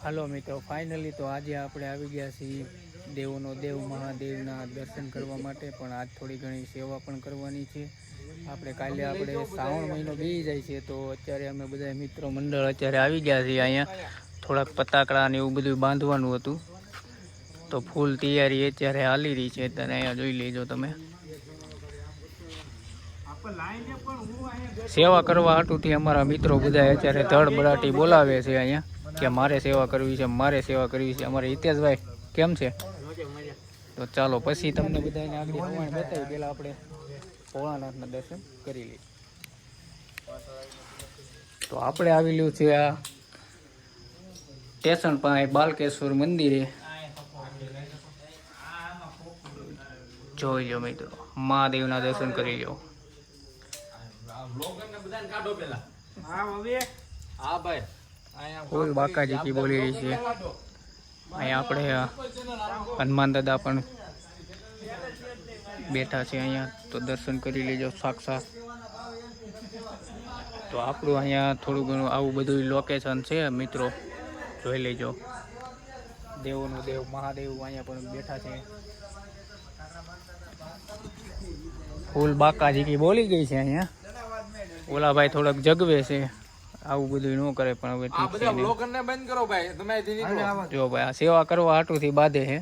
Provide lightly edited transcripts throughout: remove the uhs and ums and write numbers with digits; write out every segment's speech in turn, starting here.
હાલો મિત્રો, ફાઇનલી તો આજે આપણે આવી ગયા છીએ દેવોનો દેવ મહાદેવના દર્શન કરવા માટે. પણ આજ થોડી ઘણી સેવા પણ કરવાની છે. કાલે શ્રાવણ મહિનો બેસી જાય છે, તો અત્યારે અમે બધા મિત્રો મંડળ અત્યારે આવી ગયા છીએ. અહીંયા થોડાક પતાકડા ને એવું બધું બાંધવાનું હતું, તો ફૂલ તૈયારી અત્યારે હાલી રહી છે. ત્યારે અહીંયા જોઈ લેજો તમે. સેવા કરવા હાટુથી અમારા મિત્રો બધા અત્યારે ધડબડાટી બોલાવે છે અહીંયા કે મારે સેવા કરવી છે, મારે સેવા કરવી છે. અમારે હિતેશભાઈ કેમ છે? તો ચાલો પછી તમને બધાને આગળ પ્રમાણે બતાવી. પહેલાં આપણે ભોળાનાથના દર્શન કરી લઈએ. તો આપણે આવેલું છે આ સ્ટેશન પાસે બાલકેશ્વર મંદિરે. જોઈ લો મિત્રો, મહાદેવના દર્શન કરી લો. ફૂલ બાકાજી કી બોલી રહી છે. અહીંયા આપણે હનુમાન દાદા પણ બેઠા છે અહીંયા, તો દર્શન કરી લેજો સાક્ષાત. તો આપણું અહીંયા થોડું ઘણું આવું બધું લોકેશન છે મિત્રો, જોઈ લેજો. દેવોનું દેવ મહાદેવ અહીંયા પણ બેઠા છે. ફૂલ બાકાજી કી બોલી ગઈ છે અહીંયા. ઓલા ભાઈ થોડાક જગવે છે, આવું બધું ન કરે, પણ હવે ઠીક છે. બંધ કરો ભાઈ, તમે જો ભાઈ આ સેવા કરવા હાટુથી બાંધે છે.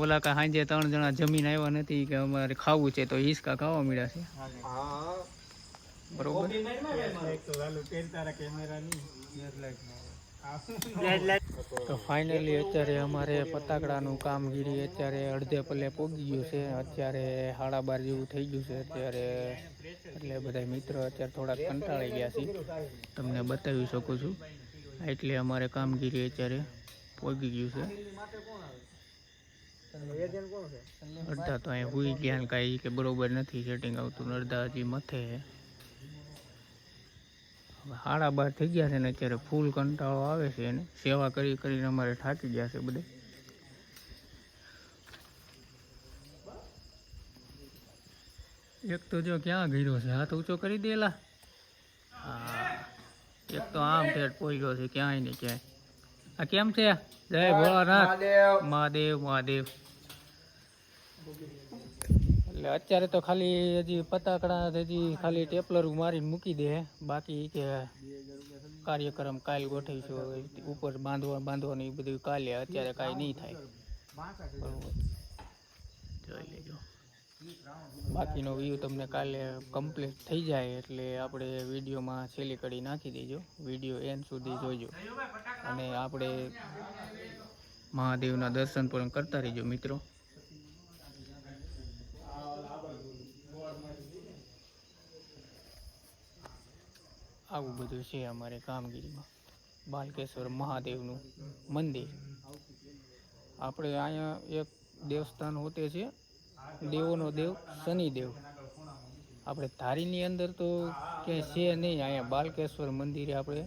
ઓલા કા સાંજે 3 જણા જમીન આવ્યા નથી કે અમારે ખાવું છે, તો હિસકા ખાવા મળ્યા છે. બરોબર. તો ફાઇનલી અત્યારે અમારે ફટાકડાનું કામગીરી અત્યારે અડધે પલ્લે પહોંચી ગયું છે. અત્યારે 12:30 જેવું થઈ ગયું છે અત્યારે. એટલે બધા મિત્રો અત્યારે થોડાક કંટાળી ગયા છે, તમને બતાવી શકું છું. એટલે અમારે કામગીરી અત્યારે પહોંચી ગયું છે. અડધા તો અહીંયા હુઈ ગયા ને કાંઈ કે બરોબર નથી સેટિંગ આવતું, અડધા હજી મથે છે. 12:30 થઈ ગયા છે ને અત્યારે ફૂલ કંટાળો આવે છે. એને સેવા કરી કરીને અમારે થાકી ગયા છે બધે. એક તો જો ક્યાં ગયો છે, હાથ ઊંચો કરી દેલા. હા, એક તો આમ ઠેઠ પોઈગયો છે, ક્યાંય ને ક્યાંય. આ કેમ છે? જય ભોળાનાથ મહાદેવ મહાદેવ. એટલે અત્યારે તો ખાલી હજી ફટાકડા હજી ખાલી ટેપલર મારીને મૂકી દે. બાકી કે કાર્યક્રમ કાલ ગોઠવીશું, ઉપર બાંધવાનું એ બધું કાલે. અત્યારે કાંઈ નહીં થાય. બરોબર, જોઈ લેજો. બાકીનો વ્યૂ તમને કાલે કમ્પ્લીટ થઈ જાય એટલે આપણે વિડીયોમાં છેલ્લી કડી નાખી દેજો. વિડીયો એન્ડ સુધી જોઈજો અને આપણે મહાદેવના દર્શન પણ કરતા રહીજો મિત્રો. આવું બધું છે અમારે કામગીરીમાં. બાલકેશ્વર મહાદેવનું મંદિર. આપણે અહીંયા એક દેવસ્થાન હોતે છે, દેવોનો દેવ શનિદેવ. આપણે ધારીની અંદર તો ક્યાંય છે નહીં. અહીંયા બાલકેશ્વર મંદિરે આપણે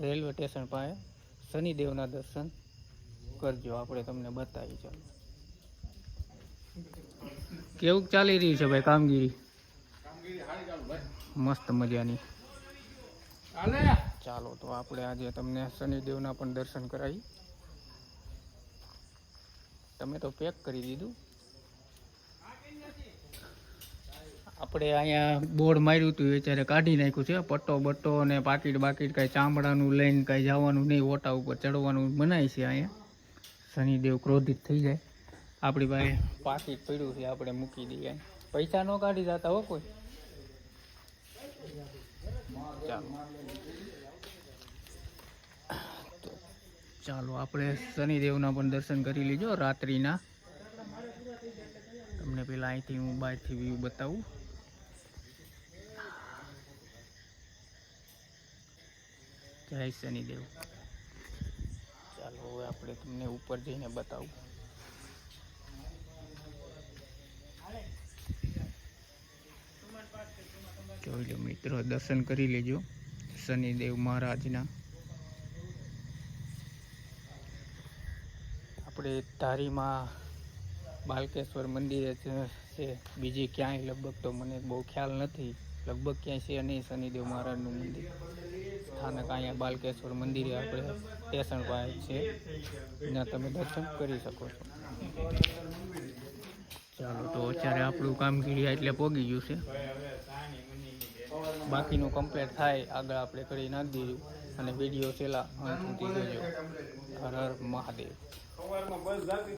રેલવે સ્ટેશન પાસે શનિદેવના દર્શન કરજો. આપણે તમને બતાવી. ચાલો કેવું ચાલી રહ્યું છે ભાઈ કામગીરી? મસ્ત મજાની. ચાલો તો આપણે આજે તમને શનિદેવના પણ દર્શન કરાવી. તમે તો પેક કરી દીધું. આપણે અહીંયા બોર્ડ માર્યું હતું અત્યારે કાઢી નાખ્યું છે. પટ્ટો બટ્ટો અને પાકીટ બાકીટ કાંઈ ચામડાનું લઈને કાંઈ જવાનું નહીં, ઓટા ઉપર ચડવાનું મનાય છે. અહીંયા શનિદેવ ક્રોધિત થઈ જાય. આપણી પાસે પાકીટ પડ્યું છે, આપણે મૂકી દઈએ. પૈસા ન કાઢી જતા હો કોઈ. ચાલો આપણે શનિદેવના પણ દર્શન કરી લીજો રાત્રિના. તમને પેલા અહીંથી હું બહારથી વ્યૂ બતાવું. જય શનિદેવ. ચાલો હવે આપણે તમને ઉપર જઈને બતાવું. જોઈ લો મિત્રો, દર્શન કરી લેજો શનિદેવ મહારાજના. આપણે ધારીમાં બાલકેશ્વર મંદિરે છે, બીજી ક્યાંય લગભગ તો મને બહુ ખ્યાલ નથી. લગભગ ક્યાંય છે નહીં શનિદેવ મહારાજનું મંદિર. સ્થાનક અહીંયા બાલકેશ્વર મંદિરે આપણે સ્ટેશન પાસે છે, ત્યાં તમે દર્શન કરી શકો છો. ચાલો તો અત્યારે આપણું કામગીરી એટલે પોગી ગયું છે, બાકીનું કમ્પ્લીટ થાય આગળ આપણે કરી નાખી દઈશું. અને વિડીયો છેલ્લા અંત સુધી જોજો. હર હર મહાદેવ.